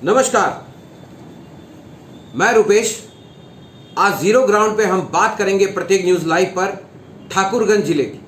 नमस्कार, मैं रुपेश। आज जीरो ग्राउंड पे हम बात करेंगे प्रत्येक न्यूज़ लाइव पर ठाकुरगंज जिले की,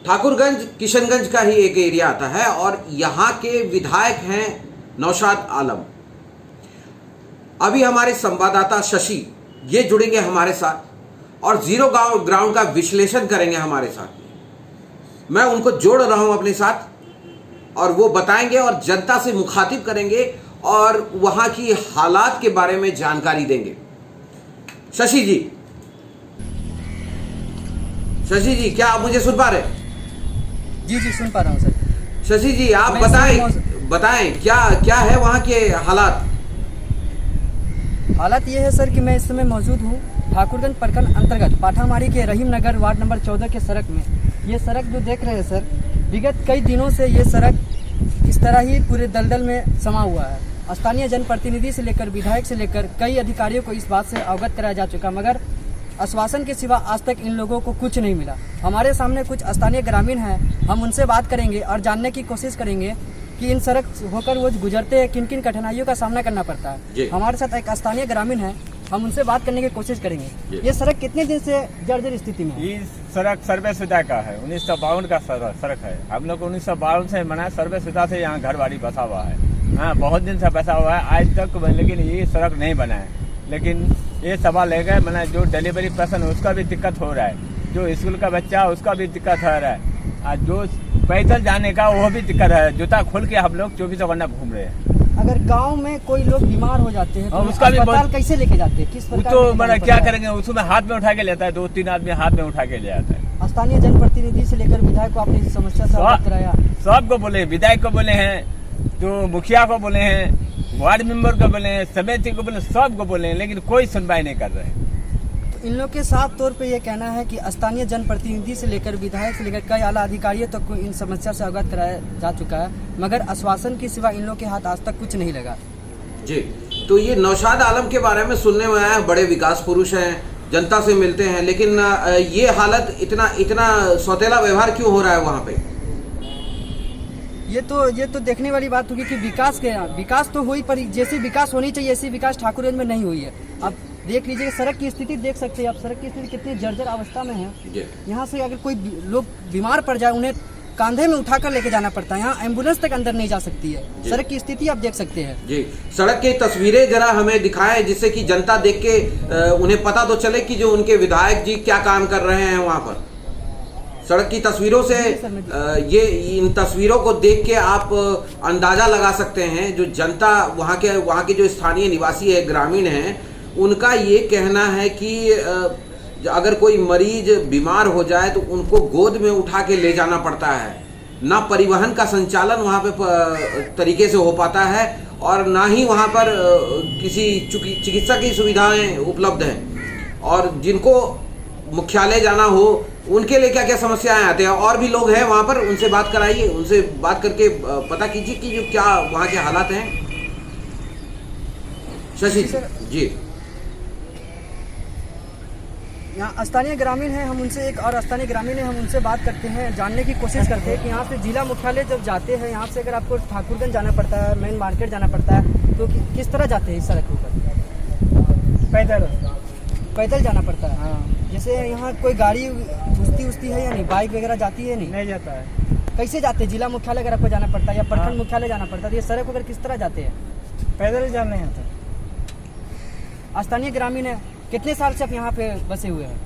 ठाकुरगंज किशनगंज का ही एक एरिया आता है और यहाँ के विधायक हैं नौशाद आलम। अभी हमारे संवाददाता शशि ये जुड़ेंगे हमारे साथ और जीरो ग्राउंड का विश्लेषण करेंगे हमारे साथ। मैं उनको जोड़ रहा हूं अपने साथ और वो बताएंगे और जनता से मुखातिब करेंगे और वहां की हालात के बारे में जानकारी देंगे। शशि जी, क्या आप मुझे सुन पा रहे हैं? जी सुन पा रहा हूँ सर। शशि जी, आप बताएं क्या है वहां के हालात? हालात ये है सर कि मैं इस समय मौजूद हूँ ठाकुरगंज प्रखंड अंतर्गत पाठामारी के रहीम नगर वार्ड नंबर 14 के सड़क में। ये सड़क जो देख रहे हैं सर, विगत कई दिनों से ये सड़क इस तरह ही पूरे दलदल में समा हुआ है। स्थानीय जनप्रतिनिधि से लेकर विधायक से लेकर कई अधिकारियों को इस बात से अवगत कराया जा चुका, मगर आश्वासन के सिवा आज तक इन लोगों को कुछ नहीं मिला। हमारे सामने कुछ स्थानीय ग्रामीण हैं, हम उनसे बात करेंगे और जानने की कोशिश करेंगे कि इन सड़क होकर वो गुजरते हैं किन किन कठिनाइयों का सामना करना पड़ता है। हमारे साथ एक स्थानीय ग्रामीण है, हम उनसे बात करने की कोशिश करेंगे। ये सड़क कितने दिन से जर्जर स्थिति में है? ये सड़क सर्वे सुविधा का है, 1952 का सड़क है। हम लोग 1952 से बना सर्वे सुविधा से यहाँ घर बाड़ी बसा हुआ है। हाँ, बहुत दिन से बसा हुआ है आज तक, लेकिन ये सड़क नहीं बना है। लेकिन ये सवाल है मैंने जो डिलीवरी पर्सन उसका भी दिक्कत हो रहा है, जो स्कूल का बच्चा उसका भी दिक्कत हो रहा है, और जो पैदल जाने का वो भी दिक्कत है। जूता खोल के हम लोग 24 घंटा घूम रहे हैं। अगर गांव में कोई लोग बीमार हो जाते हैं तो उसका भी अस्पताल कैसे लेके जाते हैं? किस प्रकार तो मैंने क्या करेंगे, उसमें हाथ में उठा के लेता है, 2-3 आदमी हाथ में उठा के ले आता है। स्थानीय जनप्रतिनिधि से लेकर विधायक को आपने इस समस्या से अवगत कराया? सबको बोले, विधायक को बोले हैं, जो मुखिया को बोले हैं, वार्ड मेंबर को बोले हैं, समिति को बोले, सबको बोले हैं, लेकिन कोई सुनवाई नहीं कर रहे हैं। इन लोग के साफ तौर पे ये कहना है कि स्थानीय जनप्रतिनिधि से लेकर विधायक से लेकर कई आला अधिकारियों तक को इन समस्या से अवगत कराया जा चुका है, मगर आश्वासन के सिवा इन लोग के हाथ आज तक कुछ नहीं लगा। जी, तो ये नौशाद आलम के बारे में सुनने में आया, बड़े विकास पुरुष हैं, जनता से मिलते हैं, लेकिन ये हालत इतना सौतेला व्यवहार क्यों हो रहा है वहाँ पे? ये तो देखने वाली बात होगी कि विकास तो हुई, पर जैसी विकास होनी चाहिए ऐसी विकास ठाकुरगंज में नहीं हुई है। अब देख लीजिए, सड़क की स्थिति देख सकते हैं आप, सड़क की स्थिति कितनी जर्जर अवस्था में है। यहाँ से अगर कोई लोग बीमार पड़ जाए, उन्हें कांधे में उठाकर लेके जाना पड़ता है। यहाँ एम्बुलेंस तक अंदर नहीं जा सकती है। सड़क की स्थिति आप देख सकते हैं। जी, सड़क की तस्वीरें जरा हमें दिखाएं, जिससे कि जनता देख के उन्हें पता तो चले कि जो उनके विधायक जी क्या काम कर रहे हैं वहाँ पर। सड़क की तस्वीरों से इन तस्वीरों को देख के आप अंदाजा लगा सकते हैं, जो जनता वहाँ के जो स्थानीय निवासी है, ग्रामीण हैं, उनका ये कहना है कि अगर कोई मरीज बीमार हो जाए तो उनको गोद में उठा के ले जाना पड़ता है। ना परिवहन का संचालन वहाँ पे तरीके से हो पाता है और ना ही वहाँ पर किसी चिकित्सा की सुविधाएं उपलब्ध हैं। और जिनको मुख्यालय जाना हो उनके लिए क्या क्या समस्याएं आते हैं। और भी लोग हैं वहाँ पर, उनसे बात कराइए, उनसे बात करके पता कीजिए कि जो क्या वहाँ के हालात हैं। शशि जी, यहाँ स्थानीय ग्रामीण है, हम उनसे हम उनसे बात करते हैं, जानने की कोशिश करते हैं कि यहाँ से जिला मुख्यालय जब जाते हैं, यहाँ से अगर आपको ठाकुरगंज जाना पड़ता है, मेन मार्केट जाना पड़ता है, तो किस तरह जाते हैं इस सड़क पर? पैदल जाना पड़ता है। हाँ। जैसे यहाँ कोई गाड़ी घुसती है या नहीं, बाइक वगैरह जाती है? नहीं जाता है। कैसे जाते हैं? जिला मुख्यालय अगर आपको जाना पड़ता है या प्रखंड मुख्यालय जाना पड़ता है, तो ये सड़क वगैरह किस तरह जाते हैं? पैदल जाना है। स्थानीय ग्रामीण है, कितने साल से आप यहाँ पे बसे हुए हैं?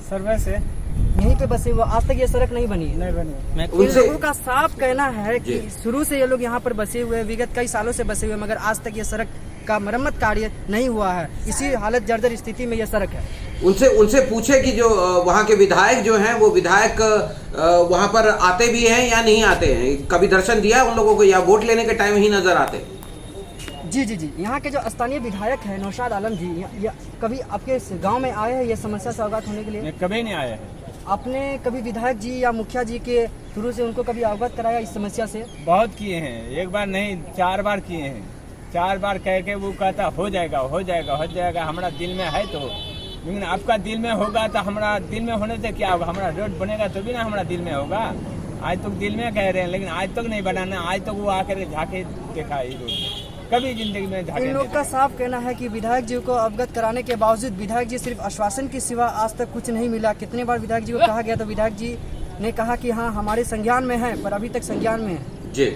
सर्वे से यहीं पे बसे हुए, आज तक ये सड़क नहीं बनी है? नहीं बनी। इन लोगों का साफ कहना है कि शुरू से ये लोग यहाँ पर बसे हुए, विगत कई सालों से बसे हुए, मगर आज तक ये सड़क का मरम्मत कार्य नहीं हुआ है। इसी हालत जर्जर स्थिति में ये सड़क है। उनसे पूछे कि जो वहाँ के विधायक जो हैं, वो विधायक वहाँ पर आते भी हैं या नहीं आते हैं? कभी दर्शन दिया उन लोगों को या वोट लेने के टाइम ही नजर आते? जी, यहाँ के जो स्थानीय विधायक है नौशाद आलम जी, कभी आपके गांव में आए हैं ये समस्या से अवगत होने के लिए? कभी नहीं आए हैं। आपने कभी विधायक जी या मुखिया जी के थ्रू से उनको कभी अवगत कराया इस समस्या से? बहुत किए हैं, एक बार नहीं 4 बार किए हैं। 4 बार कह के वो कहता हो जाएगा, हमारा दिल में है तो, लेकिन आपका दिल में होगा तो हमारा दिल में होने से क्या होगा? हमारा रोड बनेगा तो भी ना हमारा दिल में होगा। आज तक दिल में कह रहे हैं, लेकिन आज तक नहीं बनाना। आज तक वो आकर झाके देखा है रोड में, कभी जिंदगी में झाके इन लोग का साफ कहना है कि विधायक जी को अवगत कराने के बावजूद विधायक जी सिर्फ आश्वासन के सिवा आज तक कुछ नहीं मिला। कितने बार विधायक जी को कहा गया तो विधायक जी ने कहा कि हाँ हमारे संज्ञान में है, पर अभी तक संज्ञान में है। जी,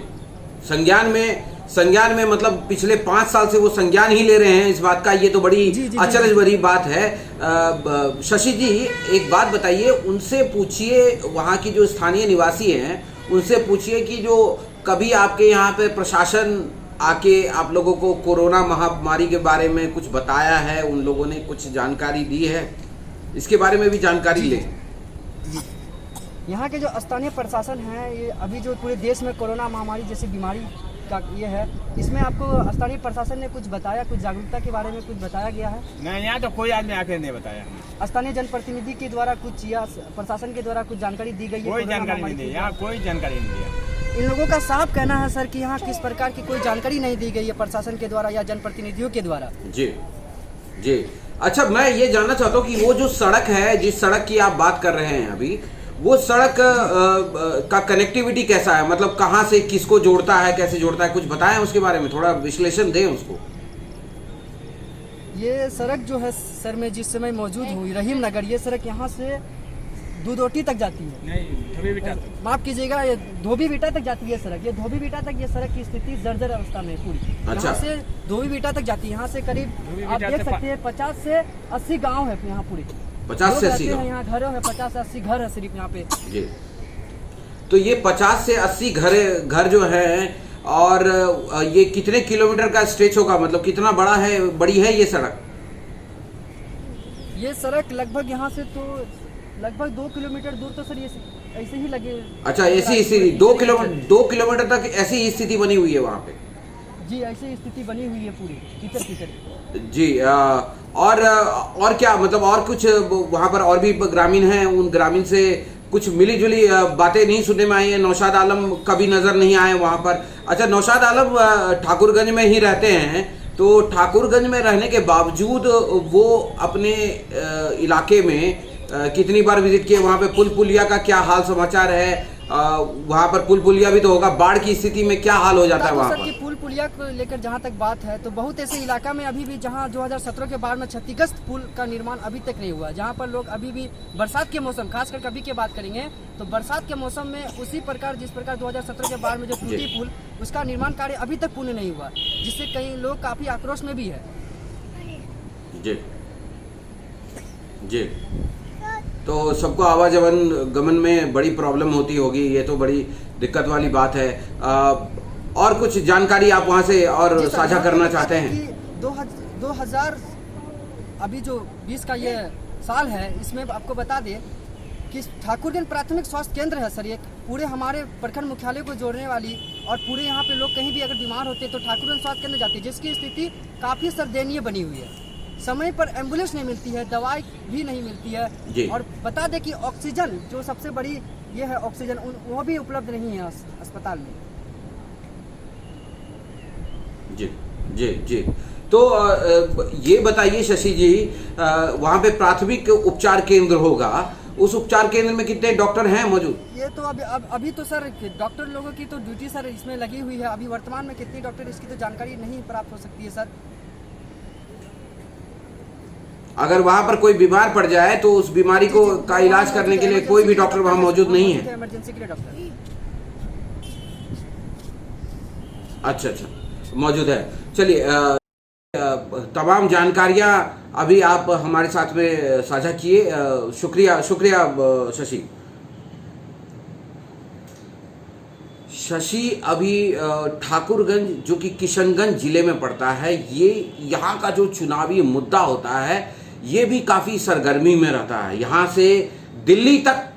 संज्ञान में मतलब पिछले 5 साल से वो संज्ञान ही ले रहे हैं इस बात का। ये तो बड़ी अचरज भरी बात है। शशि जी एक बात बताइए, उनसे पूछिए, वहाँ की जो स्थानीय निवासी हैं उनसे पूछिए कि जो कभी आपके यहाँ पे प्रशासन आके आप लोगों को कोरोना महामारी के बारे में कुछ बताया है, उन लोगों ने कुछ जानकारी दी है, इसके बारे में भी जानकारी लें। यहाँ के जो स्थानीय प्रशासन है, ये अभी जो पूरे देश में कोरोना महामारी जैसी बीमारी का ये है, इसमें आपको स्थानीय प्रशासन ने कुछ बताया, कुछ जागरूकता के बारे में कुछ बताया गया है? नहीं, यहाँ तो कोई आदमी आके नहीं बताया। स्थानीय जनप्रतिनिधि के द्वारा कुछ या प्रशासन के द्वारा कुछ जानकारी दी गई है? कोई जानकारी नहीं दी, यहाँ कोई जानकारी नहीं दिया। इन लोगों का साफ कहना है सर कि यहाँ किस प्रकार की कोई जानकारी नहीं दी गई है प्रशासन के द्वारा या जनप्रतिनिधियों के द्वारा। जी जी, अच्छा मैं ये जानना चाहता हूँ कि वो जो सड़क है, जिस सड़क की आप बात कर रहे हैं अभी, वो सड़क का कनेक्टिविटी कैसा है? मतलब कहाँ से किसको जोड़ता है, कैसे जोड़ता है, कुछ बताएं उसके बारे में, थोड़ा विश्लेषण दें उसको। ये सड़क जो है सर, मैं जिस समय मौजूद हूँ रहीम नगर, ये सड़क यहाँ से दूधोटी तक जाती है। नहीं, धोबी बेटा तक। माफ कीजिएगा, ये धोबी बेटा तक जाती है सड़क। ये धोबी बेटा तक ये सड़क की स्थिति जर्जर अवस्था में पूरी। अच्छा। यहाँ से धोबी बेटा तक जाती है। यहाँ से करीब आप देख सकते हैं 50 से 80 गाँव है यहाँ पूरी। 50 से 80 यहाँ घर है, 50 से 80 घर है सिर्फ यहाँ पे। जी, तो ये 50 से 80 घर जो है, और ये कितने किलोमीटर का स्ट्रेच होगा? मतलब कितना बड़ी है ये सड़क? ये सड़क लगभग यहाँ से तो लगभग 2 किलोमीटर दूर तो सर ये ऐसे ही लगे। अच्छा, ऐसी स्थिति 2 किलोमीटर तक ऐसी स्थिति बनी हुई है वहाँ पे? जी, ऐसी स्थिति बनी हुई है पूरी कीचड़। जी, और क्या मतलब, और कुछ वहाँ पर और भी ग्रामीण हैं, उन ग्रामीण से कुछ मिली जुली बातें नहीं सुनने में आई है? नौशाद आलम कभी नजर नहीं आए वहाँ पर? अच्छा, नौशाद आलम ठाकुरगंज में ही रहते हैं, तो ठाकुरगंज में रहने के बावजूद वो अपने इलाके में कितनी बार विजिट किए? वहाँ पे पुल पुलिया का क्या हाल समाचार है? वहाँ पर पुल पुलिया भी तो होगा, बाढ़ की स्थिति में क्या हाल हो जाता है वहाँ पर? पुल पुलिया को लेकर जहाँ तक बात है, तो बहुत ऐसे इलाका में अभी भी जहाँ 2017 के बाढ़ में क्षतिग्रस्त पुल का निर्माण अभी तक नहीं हुआ, जहाँ पर लोग अभी भी बरसात के मौसम, खासकर कभी की बात करेंगे तो बरसात के मौसम में उसी प्रकार जिस प्रकार 2017 के बाढ़ में जो टूटी पुल, उसका निर्माण कार्य अभी तक पूर्ण नहीं हुआ, जिससे कई लोग काफी आक्रोश में भी है। जी जी, तो सबको आवागमन गमन में बड़ी प्रॉब्लम होती होगी, ये तो बड़ी दिक्कत वाली बात है। और कुछ जानकारी आप वहाँ से और साझा करना चाहते हैं? 2000 अभी जो 20 का ये साल है, इसमें आपको बता दें कि ठाकुरगंज प्राथमिक स्वास्थ्य केंद्र है सर, एक पूरे हमारे प्रखंड मुख्यालय को जोड़ने वाली, और पूरे यहाँ पे लोग कहीं भी अगर बीमार होते हैं तो ठाकुरगंज स्वास्थ्य केंद्र जाते हैं, जिसकी स्थिति काफ़ी सर दयनीय बनी हुई है। समय पर एम्बुलेंस नहीं मिलती है, दवाई भी नहीं मिलती है, और बता दें कि ऑक्सीजन जो सबसे बड़ी ये है ऑक्सीजन, वो भी उपलब्ध नहीं है अस्पताल में। जी जी जी, तो ये बताइए शशि जी, वहाँ पे प्राथमिक उपचार केंद्र होगा, उस उपचार केंद्र में कितने डॉक्टर हैं मौजूद? ये तो अभी तो सर डॉक्टर लोगों की तो ड्यूटी सर इसमें लगी हुई है, अभी वर्तमान में कितने डॉक्टर इसकी तो जानकारी नहीं प्राप्त हो सकती है सर। अगर वहाँ पर कोई बीमार पड़ जाए तो उस बीमारी को का इलाज करने के लिए कोई भी डॉक्टर वहाँ मौजूद नहीं है? इमरजेंसी के लिए डॉक्टर अच्छा, मौजूद है। चलिए, तमाम जानकारियाँ अभी आप हमारे साथ में साझा किए, शुक्रिया शशि। अभी ठाकुरगंज जो कि किशनगंज जिले में पड़ता है, ये यहाँ का जो चुनावी मुद्दा होता है ये भी काफ़ी सरगर्मी में रहता है। यहाँ से दिल्ली तक,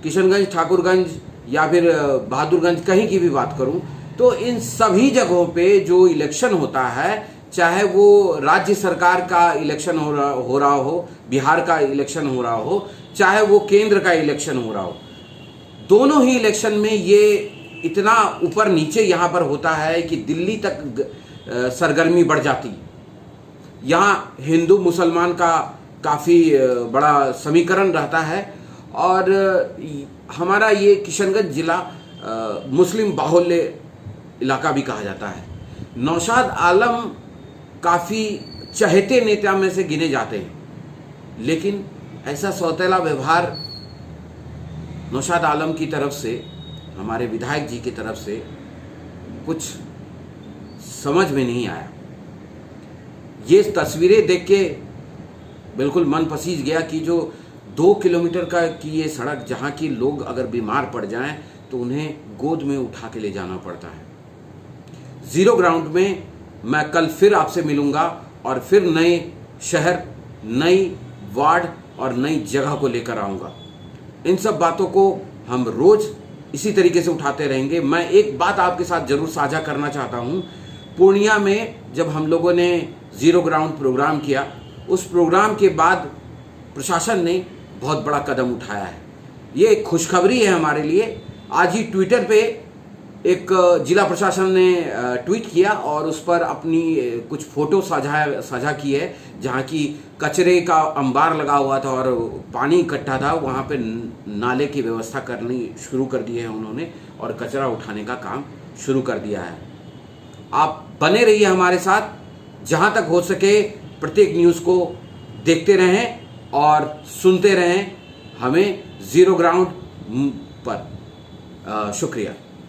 किशनगंज, ठाकुरगंज या फिर बहादुरगंज, कहीं की भी बात करूँ तो इन सभी जगहों पे जो इलेक्शन होता है, चाहे वो राज्य सरकार का इलेक्शन हो रहा हो, बिहार का इलेक्शन हो रहा हो, चाहे वो केंद्र का इलेक्शन हो रहा हो, दोनों ही इलेक्शन में ये इतना ऊपर नीचे यहाँ पर होता है कि दिल्ली तक सरगर्मी बढ़ जाती। यहाँ हिंदू मुसलमान का काफ़ी बड़ा समीकरण रहता है, और हमारा ये किशनगंज ज़िला मुस्लिम बाहुल्य इलाका भी कहा जाता है। नौशाद आलम काफ़ी चहेते नेता में से गिने जाते हैं, लेकिन ऐसा सौतेला व्यवहार नौशाद आलम की तरफ से, हमारे विधायक जी की तरफ से कुछ समझ में नहीं आया। ये तस्वीरें देख के बिल्कुल मन पसीज गया कि जो 2 किलोमीटर का की ये सड़क, जहाँ की लोग अगर बीमार पड़ जाएं तो उन्हें गोद में उठा के ले जाना पड़ता है। ज़ीरो ग्राउंड में मैं कल फिर आपसे मिलूंगा और फिर नए शहर, नई वार्ड और नई जगह को लेकर आऊँगा। इन सब बातों को हम रोज़ इसी तरीके से उठाते रहेंगे। मैं एक बात आपके साथ ज़रूर साझा करना चाहता हूँ। पूर्णिया में जब हम लोगों ने ज़ीरो ग्राउंड प्रोग्राम किया, उस प्रोग्राम के बाद प्रशासन ने बहुत बड़ा कदम उठाया है। ये एक खुशखबरी है हमारे लिए। आज ही ट्विटर पे एक जिला प्रशासन ने ट्वीट किया और उस पर अपनी कुछ फ़ोटो साझा की है, जहाँ की कचरे का अंबार लगा हुआ था और पानी इकट्ठा था। वहाँ पे नाले की व्यवस्था करनी शुरू कर दी है उन्होंने और कचरा उठाने का काम शुरू कर दिया है। आप बने रहिए हमारे साथ, जहाँ तक हो सके प्रत्येक न्यूज़ को देखते रहें और सुनते रहें हमें ज़ीरो ग्राउंड पर। शुक्रिया।